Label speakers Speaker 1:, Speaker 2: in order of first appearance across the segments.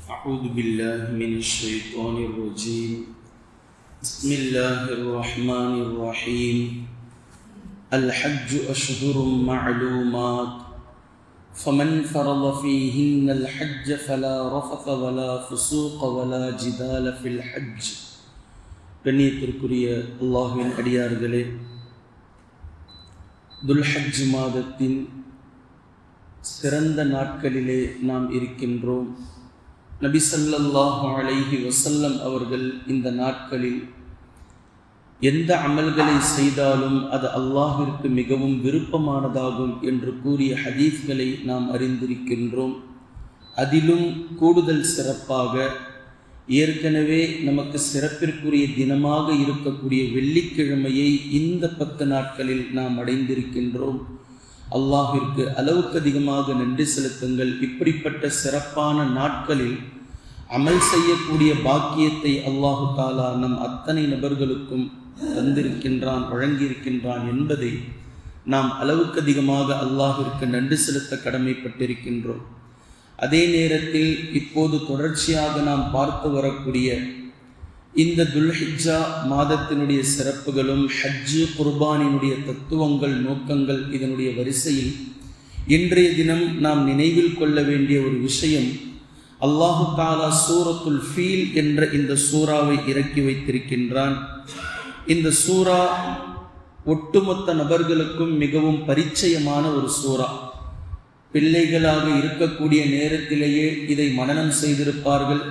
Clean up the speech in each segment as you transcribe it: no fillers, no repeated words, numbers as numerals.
Speaker 1: أعوذ بالله من الشيطان الرجيم بسم الله الرحمن الرحيم الحج أشهر معلومات فمن فرض فيهن الحج فلا رفث ولا فسوق ولا جدال في الحج கண்ணியத்திற்குரிய அல்லாஹ்வின் அடியார்களே, துல்ஹஜ் மாதத்தின் சிறந்த நாட்களிலே நாம் இருக்கின்றோம். நபி ஸல்லல்லாஹு அலைஹி வஸல்லம் அவர்கள் இந்த நாட்களில் எந்த அமல்களை செய்தாலும் அது அல்லாஹ்விற்கு மிகவும் விருப்பமானதாகும் என்று கூறிய ஹதீஸ்களை நாம் அறிந்திருக்கின்றோம். அதிலும் கூடுதல் சிறப்பாக ஏற்கனவே நமக்கு சிறப்பிற்குரிய தினமாக இருக்கக்கூடிய வெள்ளிக்கிழமையை இந்த 10 நாட்களில் நாம் அடைந்திருக்கின்றோம். அல்லாஹ்விற்கு அளவுக்கு அதிகமாக நன்றி செலுத்துங்கள். இப்படிப்பட்ட சிறப்பான நாட்களில் அமல் செய்யக்கூடிய பாக்கியத்தை அல்லாஹு தாலா நம் அத்தனை நபர்களுக்கும் தந்திருக்கின்றான், வழங்கியிருக்கின்றான் என்பதை நாம் அளவுக்கு அதிகமாக அல்லாஹ்விற்கு நன்றி செலுத்த கடமைப்பட்டிருக்கின்றோம். அதே நேரத்தில் இப்போது தொடர்ச்சியாக நாம் பார்த்து வரக்கூடிய இந்த துல்ஹிஜ்ஜா மாதத்தினுடைய சிறப்புகளும் ஹஜ்ஜு குர்பானினுடைய தத்துவங்கள், நோக்கங்கள், இதனுடைய வரிசையில் இன்றைய தினம் நாம் நினைவில் கொள்ள வேண்டிய ஒரு விஷயம், அல்லாஹு தாலா சூரத்துல் ஃபீல் என்ற இந்த சூறாவை இறக்கி வைத்திருக்கின்றான். இந்த சூரா ஒட்டுமொத்த நபர்களுக்கும் மிகவும் பரிச்சயமான ஒரு சூரா. பிள்ளைகளாக இருக்கக்கூடிய நேரத்திலேயே இதை மனனம் செய்திருப்பார்கள்.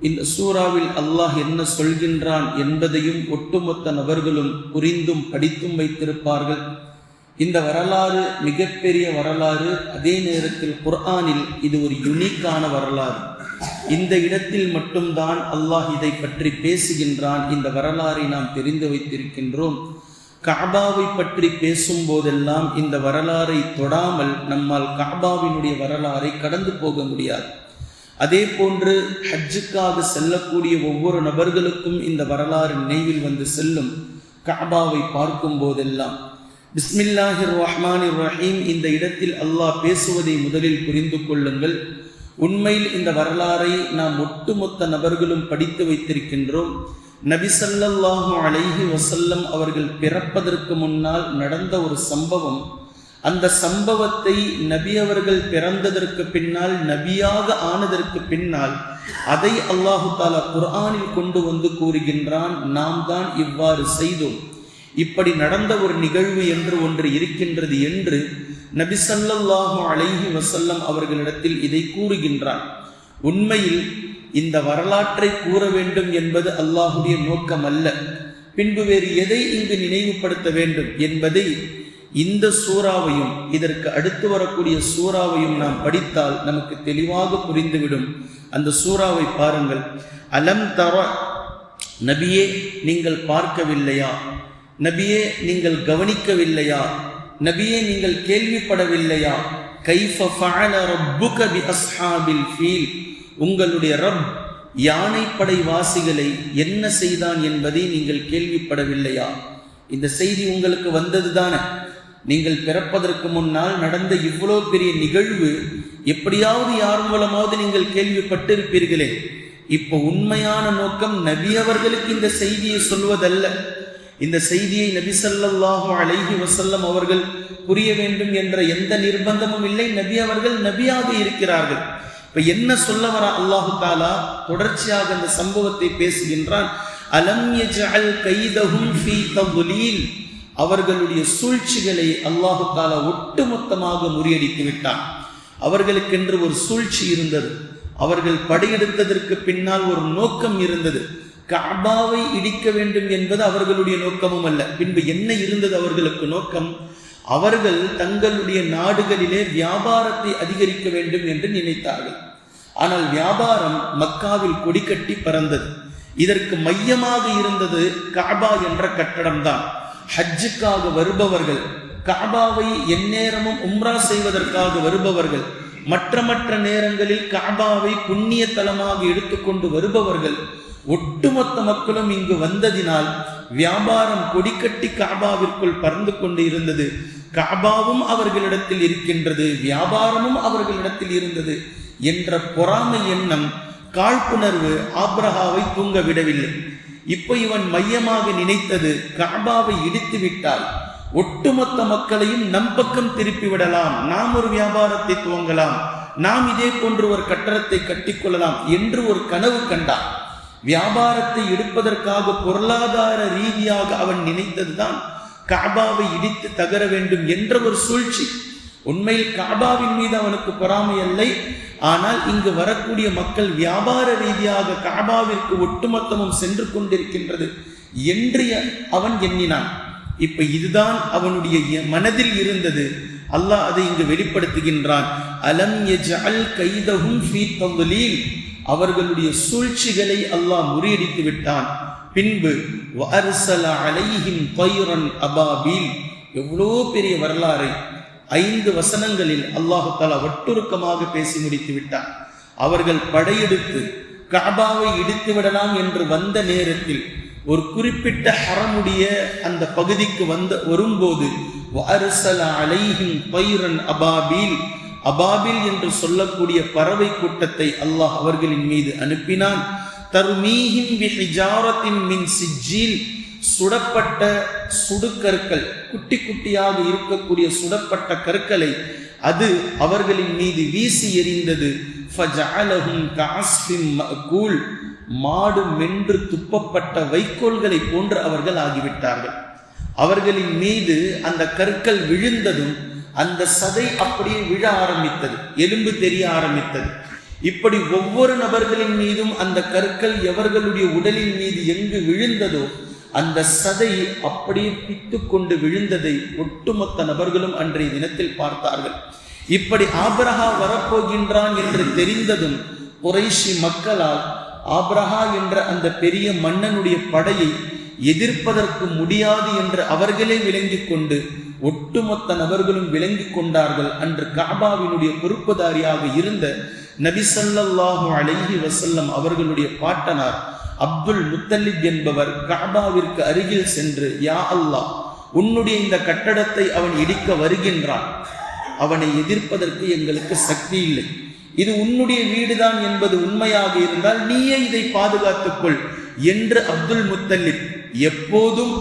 Speaker 1: இந்த சூறாவில் அல்லாஹ் என்ன சொல்கின்றான் என்பதையும் ஒட்டுமொத்த நபர்களும் புரிந்தும் படித்தும் வைத்திருப்பார்கள். இந்த வரலாறு மிகப்பெரிய வரலாறு. அதே நேரத்தில் குர்ஆனில் இது ஒரு யுனிக்கான வரலாறு. இந்த இடத்தில் மட்டும்தான் அல்லாஹ் இதை பற்றி பேசுகின்றான். இந்த வரலாறை நாம் தெரிந்து வைத்திருக்கின்றோம். கஅபாவை பற்றி பேசும்போதெல்லாம் இந்த வரலாறை தொடாமல் நம்மால் கஅபாவினுடைய வரலாறை கடந்து போக முடியாது. அதே போன்று ஹஜ்ஜுக்காக செல்லக்கூடிய ஒவ்வொரு நபர்களுக்கும் இந்த வரலாறு நினைவில் வந்து செல்லும். கஅபாவை பார்க்கும் போதெல்லாம் பிஸ்மில்லாஹிர் ரஹ்மானிர் ரஹீம் இந்த இடத்தில் அல்லாஹ் பேசுவதை முதலில் புரிந்து கொள்ளுங்கள். உண்மையில் இந்த வரலாறை நாம் ஒட்டுமொத்த நபர்களும் படித்து வைத்திருக்கின்றோம். நபி ஸல்லல்லாஹு அலைஹி வஸல்லம் அவர்கள் பிறப்பதற்கு முன்னால் நடந்த ஒரு சம்பவம். அந்த சம்பவத்தை நபி அவர்கள் பிறந்ததற்கு பின்னால், நபியாக ஆனதற்கு பின்னால் அதை அல்லாஹு தாலா குர்ஆனில் கொண்டு வந்து கூறுகின்றான். நாம் தான் இவ்வாறு செய்தோம், இப்படி நடந்த ஒரு நிகழ்வு என்று ஒன்று இருக்கின்றது என்று நபி ஸல்லல்லாஹு அலைஹி வஸல்லம் அவர்களிடத்தில் இதை கூறுகின்றான். உண்மையில் இந்த வரலாற்றை கூற வேண்டும் என்பது அல்லாஹுடைய நோக்கம் அல்ல. பின்பு வேறு எதை இங்கு நினைவுபடுத்த வேண்டும் என்பதை இந்த சூறாவையும் இதற்கு அடுத்து வரக்கூடிய சூறாவையும் நாம் படித்தால் நமக்கு தெளிவாக புரிந்துவிடும். அந்த சூறாவை பாருங்கள். அலம் தர, நபியே நீங்கள் பார்க்கவில்லையா? நபியே நீங்கள் கவனிக்கவில்லையா? நபியே நீங்கள் கேள்விப்படவில்லையா? கைஃப ஃபஅல ரப்புக பி அஸ்ஹாபில் ஃபீல், உங்களுடைய ரப் யானைப்படை வாசிகளை என்ன செய்தான் என்பதை நீங்கள் கேள்விப்படவில்லையா? இந்த செய்தி உங்களுக்கு வந்தது தானே? நீங்கள் பிறப்பதற்கு முன்னால் நடந்த இவ்வளோ பெரிய நிகழ்வு எப்படியாவது யார் மூலமாவது நீங்கள் கேள்விப்பட்டிருப்பீர்களே. இப்போ உண்மையான நோக்கம் நபி அவர்களுக்கு இந்த செய்தியை சொல்வதல்ல. இந்த செய்தியை நபி ஸல்லல்லாஹு அலைஹி வஸல்லம் அவர்கள் புரிய வேண்டும் என்ற எந்த நிர்பந்தமும் இல்லை. நபி அவர்கள் நபியாக இருக்கிறார்கள். இப்ப என்ன சொல்ல வர அல்லாஹு தாலா தொடர்ச்சியாக அந்த சம்பவத்தை பேசுகின்றான். அலம் யஜ்அல் கைதஹும் ஃபீ தத்லீல், அவர்களுடைய சூழ்ச்சிகளை அல்லாஹு தாலா ஒட்டுமொத்தமாக முறியடித்து விட்டான். அவர்களுக்கென்று ஒரு சூழ்ச்சி இருந்தது. அவர்கள் படையெடுத்ததற்கு பின்னால் ஒரு நோக்கம் இருந்தது. கஅபாவை இடிக்க வேண்டும் என்பது அவர்களுடைய நோக்கமும் அல்ல. பின்பு என்ன இருந்தது அவர்களுக்கு நோக்கம்? அவர்கள் தங்களுடைய நாடுகளிலே வியாபாரத்தை அதிகரிக்க வேண்டும் என்று நினைத்தார்கள். ஆனால் வியாபாரம் மக்காவில் கொடிக்கட்டி பறந்தது. இதற்கு மையமாக இருந்தது கஅபா என்ற கட்டடம்தான். ஹஜ்ஜுக்காக வருபவர்கள், கஅபாவை எந்நேரமும் உம்ரா செய்வதற்காக வருபவர்கள், மற்ற நேரங்களில் கஅபாவை புண்ணிய தலமாக எடுத்துக்கொண்டு வருபவர்கள், ஒட்டுமொத்த மக்களும் இங்கு வந்ததினால் வியாபாரம் கொடிக்கட்டி கஅபாவிற்குள் பறந்து கொண்டு இருந்தது. கஅபாவும் அவர்களிடத்தில் இருக்கின்றது, வியாபாரமும் அவர்களிடத்தில் இருந்தது என்ற பொறாமை எண்ணம் காழ்ப்புணர்வு ஆப்ரஹாவை தூங்க விடவில்லை. இப்போ இவன் மையமாக நினைத்தது, கஅபாவை இடித்து விட்டால் ஒட்டுமொத்த மக்களையும் நம் பக்கம் திருப்பி விடலாம், நாம் ஒரு வியாபாரத்தை துவங்கலாம், நாம் இதே போன்று ஒரு கட்டடத்தை கட்டிக்கொள்ளலாம் என்று ஒரு கனவு கண்டான். வியாபாரத்தை எடுப்பதற்காக பொருளாதார ரீதியாக அவன் நினைத்ததுதான் கஅபாவை இடித்து தகர வேண்டும் என்ற ஒரு சூழ்ச்சி. உண்மையில் கஅபாவின் மீது அவனுக்கு பொறாமை இல்லை. ஆனால் இங்கு வரக்கூடிய மக்கள் வியாபார ரீதியாக கஅபாவிற்கு ஒட்டுமொத்தமும் சென்று கொண்டிருக்கின்றது என்று அவன் எண்ணினான். இப்ப இதுதான் அவனுடைய மனதில் இருந்தது. அல்லாஹ் அதை இங்கு வெளிப்படுத்துகின்றான். அலம் யஜ்அல் கைதஹும் ஃபீ தضلீல், அவர்களுடைய சூழ்ச்சிகளை அல்லாஹ் முறியடித்து விட்டான். பின்பு வஅர்ஸல அலைஹிம் தைரன் அபாபீல், எவ்வளோ பெரிய வரலாறு 5 வசனங்களில் அல்லாஹு தஆலா ஒட்டுருக்கமாக பேசி முடித்து விட்டான். அவர்கள் படையெடுத்து கஅபாவை இடித்து விடலாம் என்று வந்த நேரத்தில் ஒரு குறிப்பிட்ட ஹரமுடைய அந்த பகுதிக்கு வரும்போது வஅர்ஸல அலைஹிம் தைரன் அபாபீல், அபாபில் என்று சொல்லக்கூடிய பறவை கூட்டத்தை அல்லாஹ் அவர்களின் மீது அனுப்பினான். தர்மீஹிம் பிஹிஜாரத்தின் மின் சிஜ்ஜீல், சுடப்பட்ட சுடுக்கற்கள், குட்டி குட்டியாக இருக்கக்கூடிய சுடப்பட்ட கற்களை அது அவர்களின் மீது வீசி எறிந்தது. ஃபஜஅலஹும் கஅஸ்ஃபின் மஅகூல், மாடு மென்று துப்பப்பட்ட வைக்கோல்களை போன்று அவர்கள் ஆகிவிட்டார்கள். அவர்களின் மீது அந்த கற்கள் விழுந்ததும் அந்த சதை அப்படியே விழ ஆரம்பித்தது, எலும்பு தெரிய ஆரம்பித்தது. இப்படி ஒவ்வொரு நபர்களின் மீதும் அந்த கற்கள் எவர்களுடைய உடலின் மீது எங்கு விழுந்ததோ அந்த சதை அப்படியே பித்து கொண்டு விழுந்ததை ஒட்டுமொத்த நபர்களும் அன்றைய தினத்தில் பார்த்தார்கள். இப்படி ஆபிரஹா வரப்போகின்றான் என்று தெரிந்ததும் குறைஷி மக்களால் ஆபிரஹா என்ற அந்த பெரிய மன்னனுடைய படையை எதிர்ப்பதற்கு முடியாது என்று அவர்களே விளங்கி கொண்டு ஒட்டுமொத்த நபர்களும் விளங்கி கொண்டார்கள். அன்று கஅபாவினுடைய பொறுப்புதாரியாக இருந்த நபி ஸல்லல்லாஹு அலைஹி வஸல்லம் அவர்களுடைய பாட்டனார் அப்துல் முத்தலிப் என்பவர் கஅபாவிற்கு அருகில் சென்று, யா அல்லாஹ், உன்னுடைய இந்த கட்டடத்தை அவன் இடிக்க வருகின்றான், அவனை எதிர்ப்பதற்கு எங்களுக்கு சக்தி இல்லை, இது உன்னுடைய வீடுதான் என்பது உண்மையாக இருந்தால் நீயே இதை பாதுகாத்துக்கொள் என்று அப்துல் முத்தலிப் எப்போதும்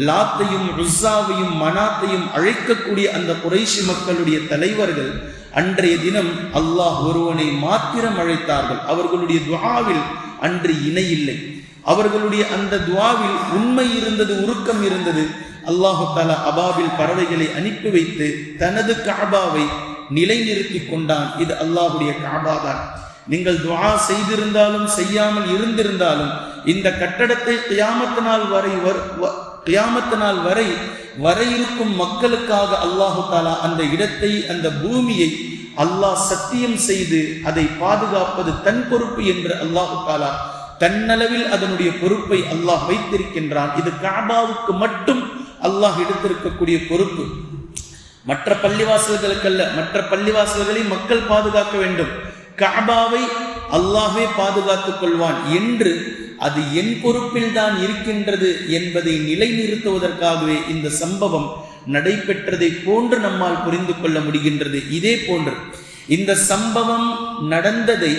Speaker 1: லாத்தையும் உஸ்ஸாவையும் மனாத்தையும் அழைக்கக்கூடிய அந்த குறைஷி மக்களுடைய தலைவர்கள் அன்றைய தினம் அல்லாஹ் ஒருவனை மாத்திரம் அழைத்தார்கள். அவர்களுடைய துஆவில் அன்று இணை இல்லை. அவர்களுடைய அந்த துஆவில் உண்மை இருந்தது, உருக்கம் இருந்தது. அல்லாஹு தஆலா அபாபில் பறவைகளை அனுப்பி வைத்து தனது கஅபாவை நிலைநிறுத்தி கொண்டான். இது அல்லாஹுடைய கஅபா தான். நீங்கள் துஆ செய்திருந்தாலும் செய்யாமல் இருந்திருந்தாலும் இந்த கட்டடத்தை கியாமத் நாள் வரை வர இருக்கும் மக்களுக்காக அல்லாஹு தஆலா அந்த இடத்தை, அந்த பூமியை அல்லாஹ் சத்தியம் செய்து அதை பாதுகாப்பது தன் பொறுப்பு என்று அல்லாஹு தஆலா தன்னளவில் அதனுடைய பொறுப்பை அல்லாஹ் வைத்திருக்கின்றான். இது கஅபாவுக்கு மட்டும் அல்லாஹ் எடுத்திருக்கக்கூடிய பொறுப்பு. மற்ற பள்ளிவாசல்களுக்கல்ல. மற்ற பள்ளிவாசல்களை மக்கள் பாதுகாக்க வேண்டும், கஅபாவை அல்லாஹ்வே பாதுகாத்துக் கொள்வான் என்று அது என் பொறுப்பில் தான் இருக்கின்றது என்பதை நிலைநிறுத்துவதற்காகவே இந்த சம்பவம் நடைபெற்றதை போன்று நம்மால் புரிந்து கொள்ள முடிகின்றது. இதே போன்று இந்த சம்பவம் நடந்ததை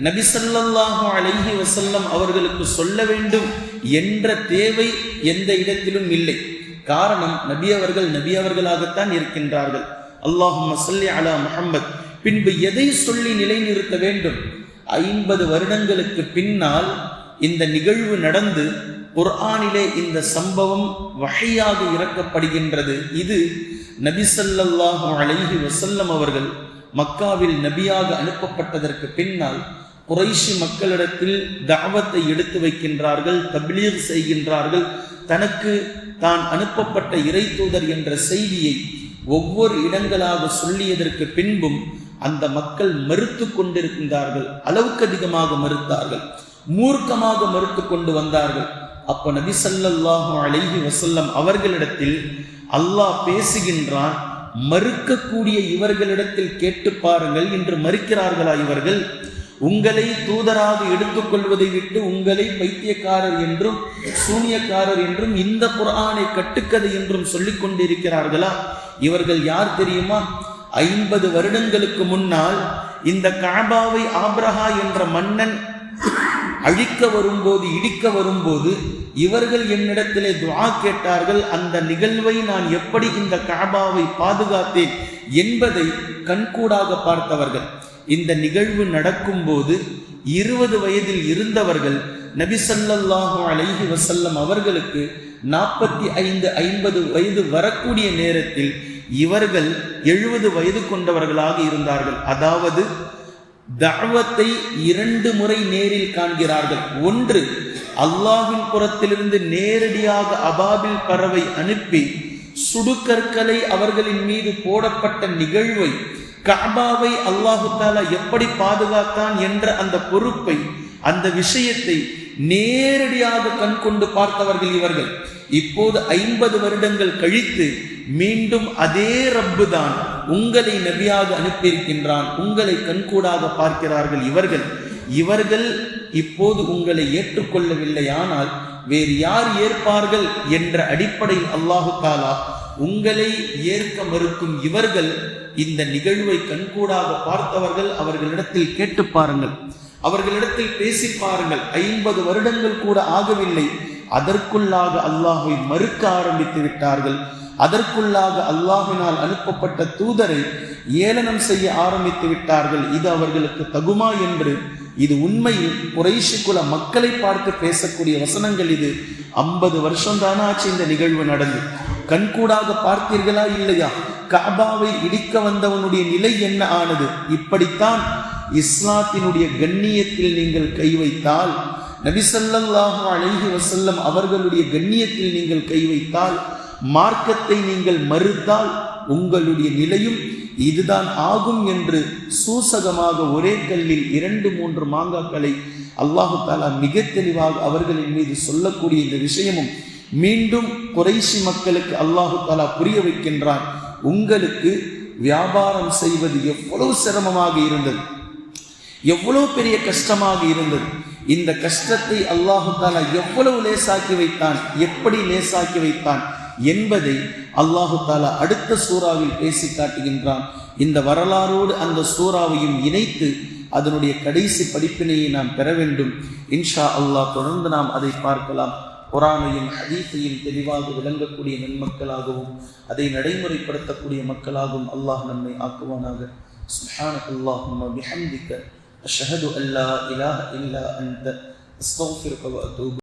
Speaker 1: நபி ஸல்லல்லாஹு அலைஹி வஸல்லம் அவர்களுக்கு சொல்ல வேண்டும் என்ற தேவை எந்த இடத்திலும் இல்லை. காரணம், நபி அவர்களாகத்தான் இருக்கின்றார்கள். அல்லாஹும்ம ஸல்லி அலா முஹம்மத். பின்பு எதை சொல்லி நிலைநிறுத்த வேண்டும்? 50 வருடங்களுக்கு பின்னால் இந்த நிகழ்வு நடந்து குர்ஆனிலே இந்த சம்பவம் வஹீயாக இறக்கப்படுகின்றது. இது நபி ஸல்லல்லாஹு அலைஹி வஸல்லம் அவர்கள் மக்காவில் நபியாக அனுப்பப்பட்டதற்கு பின்னால் குறைஷி மக்களிடத்தில் தஅவத்தை எடுத்து வைக்கின்றார்கள், தப்லீக் செய்கின்றார்கள். தனக்கு தான் அனுப்பப்பட்ட இறை தூதர் என்ற செய்தியை ஒவ்வொரு இடங்களாக சொல்லியதற்கு பின்பும் அந்த மக்கள் மறுத்து கொண்டிருக்கின்றார்கள். அளவுக்கு அதிகமாக மறுத்தார்கள், மூர்க்கமாக மறுத்து கொண்டு வந்தார்கள். அப்ப நபி ஸல்லல்லாஹு அலைஹி வஸல்லம் அவர்களிடத்தில் அல்லாஹ் பேசுகின்றான், மறுக்கக்கூடிய இவர்களிடத்தில் கேட்டு பாருங்கள், இன்று மறுக்கிறார்களா இவர்கள்? உங்களை தூதராக எடுத்துக்கொள்வதை விட்டு உங்களை பைத்தியக்காரர் என்றும் சூனியக்காரர் என்றும் இந்த குர்ஆனை கட்டுக்கதை என்றும் சொல்லிக் கொண்டிருக்கிறார்களா? இவர்கள் யார் தெரியுமா? 50 வருடங்களுக்கு முன்னால் இந்த கஅபாவை ஆப்ரஹா என்ற மன்னன் அழிக்க வரும்போது, இடிக்க வரும்போது இவர்கள் என்னிடத்திலே துஆ கேட்டார்கள். அந்த நிகழ்வை நான் எப்படி இந்த கஅபாவை பாதுகாத்தேன் என்பதை கண்கூடாக பார்த்தவர்கள். இந்த நிகழ்வு நடக்கும்போது 20 வயதில் இருந்தவர்கள் நபி ஸல்லல்லாஹு அலைஹி வஸல்லம் அவர்களுக்கு 45-50 வயது வரக்கூடிய நேரத்தில் இவர்கள் 70 வயது கொண்டவர்களாக இருந்தார்கள். அதாவது தஅவத்தை 2 முறை நேரில் காண்கிறார்கள். ஒன்று, அல்லாஹ்வின் புறத்திலிருந்து நேரடியாக அபாபில் பறவை அனுப்பி சுடுகற்களை அவர்களின் மீது போடப்பட்ட நிகழ்வை, கஅபாவை அல்லாஹு தஆலா எப்படி பாதுகாத்தான் என்ற அந்த பொறுப்பை, அந்த விஷயத்தை நேரடியாக கண் கொண்டு பார்த்தவர்கள் இவர்கள். இப்போது 50 வருடங்கள் கழித்து மீண்டும் அதே ரப்பு தான் உங்களை நபியாக அனுப்பியிருக்கின்றான், உங்களை கண்கூடாக பார்க்கிறார்கள் இவர்கள் இப்போது உங்களை ஏற்றுக்கொள்ளவில்லை, ஆனால் வேறு யார் ஏற்பார்கள் என்ற அடிப்படையில் அல்லாஹு தஆலா உங்களை ஏற்க மறுக்கும் இவர்கள் இந்த நிகழ்வை கண்கூடாக பார்த்தவர்கள். அவர்களிடத்தில் கேட்டு பாருங்கள், அவர்களிடத்தில் பேசி பாருங்கள். 50 வருடங்கள் கூட ஆகவில்லை, அதற்குள்ளாக அல்லாஹ்வை மறுக்க ஆரம்பித்து விட்டார்கள். அதற்குள்ளாக அல்லாஹ்வினால் அனுப்பப்பட்ட தூதரை ஏளனம் செய்ய ஆரம்பித்து விட்டார்கள். இது அவர்களுக்கு தகுமா என்று, இது உண்மையில் குறைஷி குல மக்களை பார்த்து பேசக்கூடிய வசனங்கள். இது 50 வருஷம் தானே ஆச்சு இந்த நிகழ்வு நடந்து. கண்கூடாக பார்த்தீர்களா இல்லையா? கஅபாவை இடிக்க வந்தவனுடைய நிலை என்ன ஆனது? இப்படித்தான் இஸ்லாத்தினுடைய கண்ணியத்தில் நீங்கள் கை வைத்தால், நபி ஸல்லல்லாஹு அலைஹி வஸல்லம் அவர்களுடைய கண்ணியத்தில் நீங்கள் கை வைத்தால், மார்க்கத்தை நீங்கள் மறுத்தால் உங்களுடைய நிலையும் இதுதான் ஆகும் என்று சூசகமாக ஒரே கல்லில் 2-3 மாங்காக்களை அல்லாஹு தஆலா மிக தெளிவாக அவர்களின் மீது சொல்லக்கூடிய இந்த விஷயமும் மீண்டும் குறைஷி மக்களுக்கு அல்லாஹு தஆலா புரிய வைக்கின்றான். உங்களுக்கு வியாபாரம் செய்வது எவ்வளவு சிரமமாக இருந்தது, எவ்வளவு பெரிய கஷ்டமாக இருந்தது. இந்த கஷ்டத்தை அல்லாஹு தஆலா எவ்வளவு லேசாக்கி வைத்தான், எப்படி லேசாக்கி வைத்தான் என்பதை அல்லாஹு தஆலா அடுத்த சூறாவில் பேசி காட்டுகின்றான். இந்த வரலாறோடு அந்த சூறாவையும் இணைத்து அதனுடைய கடைசி படிப்பினையை நாம் பெற வேண்டும். இன்ஷா அல்லாஹ் தொடர்ந்து நாம் அதை பார்க்கலாம். குர்ஆனையும் ஹதீஸையும் தெளிவாக விளங்கக்கூடிய நன்மக்களாகவும் அதை நடைமுறைப்படுத்தக்கூடிய மக்களாகவும் அல்லாஹ் நம்மை ஆக்குவானாக. சுப்ஹானல்லாஹும்ம பிஹம்திக அஷ்ஹது அல்லா இலாஹ இல்லா அன்த அஸ்தக்ஃபிருக வ அத்தூபு